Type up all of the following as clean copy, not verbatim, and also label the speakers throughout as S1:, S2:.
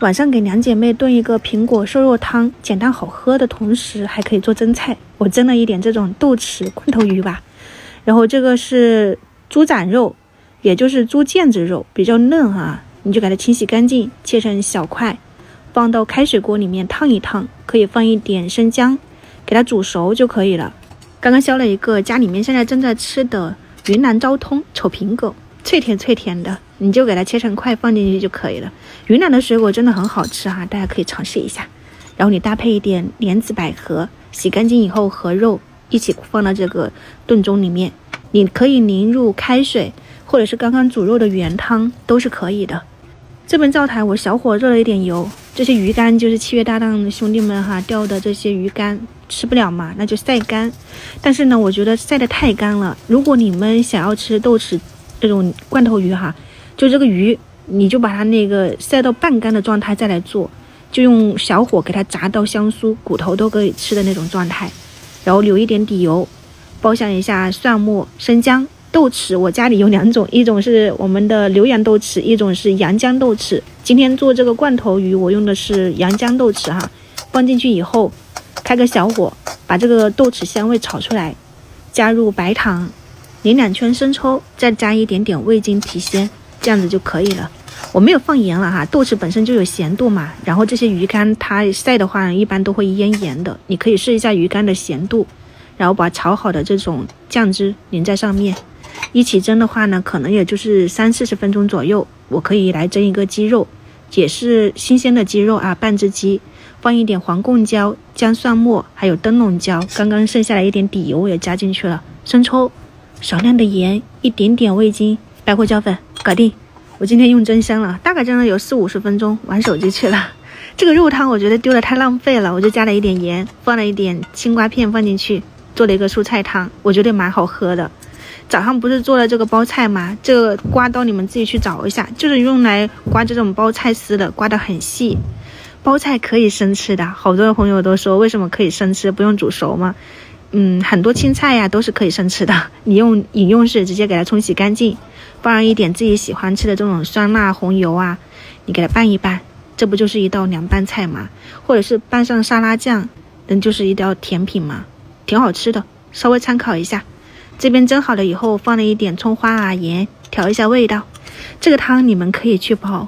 S1: 晚上给两姐妹炖一个苹果瘦肉汤，简单好喝的同时还可以做蒸菜。我蒸了一点这种豆豉罐头鱼吧，然后这个是猪展肉，也就是猪腱子肉，比较嫩啊，你就给它清洗干净，切成小块，放到开水锅里面烫一烫，可以放一点生姜，给它煮熟就可以了。刚刚削了一个家里面现在正在吃的云南昭通丑苹果，脆甜脆甜的，你就给它切成块放进去就可以了。云南的水果真的很好吃大家可以尝试一下。然后你搭配一点莲子百合，洗干净以后和肉一起放到这个炖盅里面，你可以淋入开水或者是刚刚煮肉的原汤都是可以的。这边灶台我小火热了一点油，这些鱼干就是7月搭档的兄弟们钓的这些鱼干，吃不了嘛，那就晒干。但是呢，我觉得晒得太干了。如果你们想要吃豆豉这种罐头鱼就这个鱼，你就把它那个晒到半干的状态再来做，就用小火给它炸到香酥，骨头都可以吃的那种状态。然后留一点底油，爆香一下蒜末、生姜。豆豉我家里有2种，一种是我们的浏阳豆豉，一种是阳江豆豉。今天做这个罐头鱼我用的是阳江豆豉放进去以后开个小火，把这个豆豉香味炒出来，加入白糖，淋2圈生抽，再加一点点味精提鲜，这样子就可以了。我没有放盐了豆豉本身就有咸度嘛，然后这些鱼干它晒的话一般都会腌盐的，你可以试一下鱼干的咸度，然后把炒好的这种酱汁淋在上面。一起蒸的话呢，可能也就是30-40分钟左右。我可以来蒸一个鸡肉，也是新鲜的鸡肉半只鸡，放一点黄贡椒、姜蒜末，还有灯笼椒，刚刚剩下来一点底油也加进去了，生抽，少量的盐，一点点味精，白胡椒粉，搞定。我今天用蒸箱了，大概蒸了有40-50分钟，玩手机去了。这个肉汤我觉得丢了太浪费了，我就加了一点盐，放了一点青瓜片放进去，做了一个蔬菜汤，我觉得蛮好喝的。早上不是做了这个包菜吗？这个刮刀你们自己去找一下，就是用来刮这种包菜丝的，刮得很细。包菜可以生吃的，好多朋友都说为什么可以生吃，不用煮熟吗？很多青菜都是可以生吃的，你用饮用水直接给它冲洗干净，放上一点自己喜欢吃的这种酸辣红油你给它拌一拌，这不就是一道凉拌菜吗？或者是拌上沙拉酱，就是一道甜品嘛，挺好吃的，稍微参考一下。这边蒸好了以后放了一点葱花盐，调一下味道。这个汤你们可以去煲，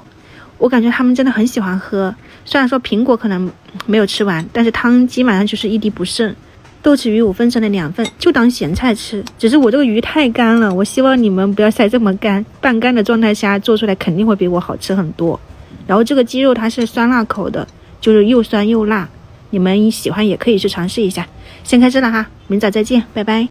S1: 我感觉他们真的很喜欢喝。虽然说苹果可能没有吃完，但是汤基本上就是一滴不剩。豆豉鱼5分成了2份，就当咸菜吃。只是我这个鱼太干了，我希望你们不要晒这么干，半干的状态下做出来肯定会比我好吃很多。然后这个鸡肉它是酸辣口的，就是又酸又辣，你们喜欢也可以去尝试一下。先开吃了明早再见，拜拜。